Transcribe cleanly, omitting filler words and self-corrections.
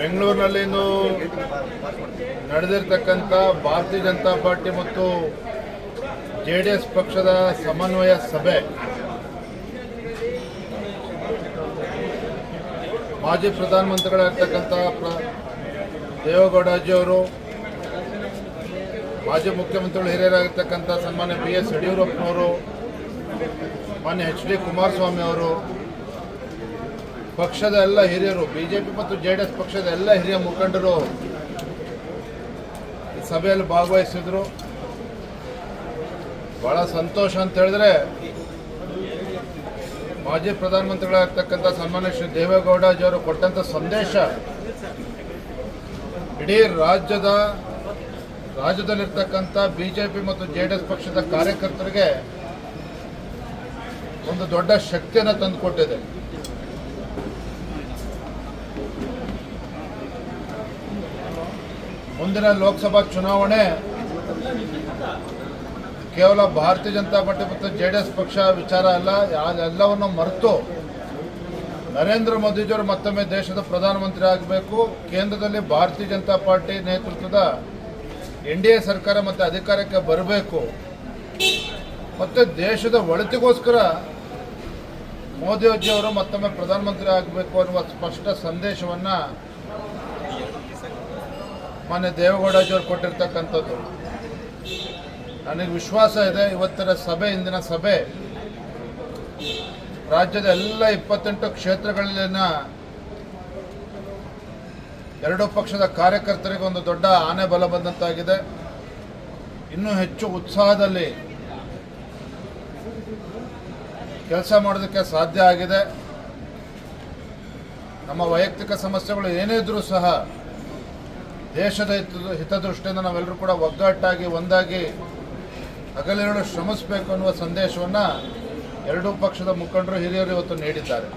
ಬೆಂಗಳೂರಿನಲ್ಲಿಂದು ನಡೆದಿರ್ತಕ್ಕಂಥ ಭಾರತೀಯ ಜನತಾ ಪಾರ್ಟಿ ಮತ್ತು ಜೆಡಿಎಸ್ ಪಕ್ಷದ ಸಮನ್ವಯ ಸಭೆ ಮಾಜಿ ಪ್ರಧಾನಮಂತ್ರಿಗಳಾಗಿರ್ತಕ್ಕಂಥ ದೇವೇಗೌಡಜಿಯವರು, ಮಾಜಿ ಮುಖ್ಯಮಂತ್ರಿಗಳು ಹಿರಿಯರಾಗಿರ್ತಕ್ಕಂಥ ಸನ್ಮಾನ್ಯ BS ಯಡಿಯೂರಪ್ಪನವರು, ಮಾನ್ಯ HD ಕುಮಾರಸ್ವಾಮಿ ಅವರು, ಪಕ್ಷದ ಎಲ್ಲ ಹಿರಿಯರು, ಬಿಜೆಪಿ ಮತ್ತು ಜೆಡಿಎಸ್ ಪಕ್ಷದ ಎಲ್ಲ ಹಿರಿಯ ಮುಖಂಡರು ಈ ಸಭೆಯಲ್ಲಿ ಭಾಗವಹಿಸಿದ್ರು. ಭಾಳ ಸಂತೋಷ ಅಂತ ಹೇಳಿದ್ರೆ, ಮಾಜಿ ಪ್ರಧಾನಮಂತ್ರಿಗಳಾಗಿರ್ತಕ್ಕಂಥ ಸನ್ಮಾನ್ಯ ಶ್ರೀ ದೇವೇಗೌಡಜಿಯವರು ಕೊಟ್ಟಂಥ ಸಂದೇಶ ಇಡೀ ರಾಜ್ಯದಲ್ಲಿರ್ತಕ್ಕಂಥ ಬಿಜೆಪಿ ಮತ್ತು ಜೆಡಿಎಸ್ ಪಕ್ಷದ ಕಾರ್ಯಕರ್ತರಿಗೆ ಒಂದು ದೊಡ್ಡ ಶಕ್ತಿಯನ್ನು ತಂದುಕೊಟ್ಟಿದೆ. ಮುಂದಿನ ಲೋಕಸಭಾ ಚುನಾವಣೆ ಕೇವಲ ಭಾರತೀಯ ಜನತಾ ಪಾರ್ಟಿ ಮತ್ತು ಜೆಡಿಎಸ್ ಪಕ್ಷ ವಿಚಾರ ಅಲ್ಲ. ಎಲ್ಲವನ್ನು ಮರೆತು ನರೇಂದ್ರ ಮೋದಿಜಿಯವರು ಮತ್ತೊಮ್ಮೆ ದೇಶದ ಪ್ರಧಾನಮಂತ್ರಿ ಆಗಬೇಕು, ಕೇಂದ್ರದಲ್ಲಿ ಭಾರತೀಯ ಜನತಾ ಪಾರ್ಟಿ ನೇತೃತ್ವದ NDA ಸರ್ಕಾರ ಮತ್ತು ಅಧಿಕಾರಕ್ಕೆ ಬರಬೇಕು, ಮತ್ತು ದೇಶದ ಒಳಿತಿಗೋಸ್ಕರ ಮೋದಿಜಿಯವರು ಮತ್ತೊಮ್ಮೆ ಪ್ರಧಾನಮಂತ್ರಿ ಆಗಬೇಕು ಅನ್ನುವ ಸ್ಪಷ್ಟ ಸಂದೇಶವನ್ನು ಮಾನ್ಯ ದೇವೇಗೌಡಜಿಯವರು ಕೊಟ್ಟಿರ್ತಕ್ಕಂಥದ್ದು. ನನಗೆ ವಿಶ್ವಾಸ ಇದೆ, ಇವತ್ತಿನ ಸಭೆ, ಇಂದಿನ ಸಭೆ ರಾಜ್ಯದ ಎಲ್ಲ 28 ಕ್ಷೇತ್ರಗಳಲ್ಲಿನ ಎರಡೂ ಪಕ್ಷದ ಕಾರ್ಯಕರ್ತರಿಗೆ ಒಂದು ದೊಡ್ಡ ಆನೆ ಬಲ ಬಂದಂತಾಗಿದೆ. ಇನ್ನೂ ಹೆಚ್ಚು ಉತ್ಸಾಹದಲ್ಲಿ ಕೆಲಸ ಮಾಡೋದಕ್ಕೆ ಸಾಧ್ಯ ಆಗಿದೆ. ನಮ್ಮ ವೈಯಕ್ತಿಕ ಸಮಸ್ಯೆಗಳು ಏನೇ ಇದ್ರೂ ಸಹ ದೇಶದ ಹಿತದೃಷ್ಟಿಯಿಂದ ನಾವೆಲ್ಲರೂ ಕೂಡ ಒಗ್ಗಟ್ಟಾಗಿ ಒಂದಾಗಿ ಹಗಲಿರುಳು ಶ್ರಮಿಸಬೇಕು ಅನ್ನುವ ಸಂದೇಶವನ್ನು ಎರಡೂ ಪಕ್ಷದ ಮುಖಂಡರು, ಹಿರಿಯರು ಇವತ್ತು ನೀಡಿದ್ದಾರೆ.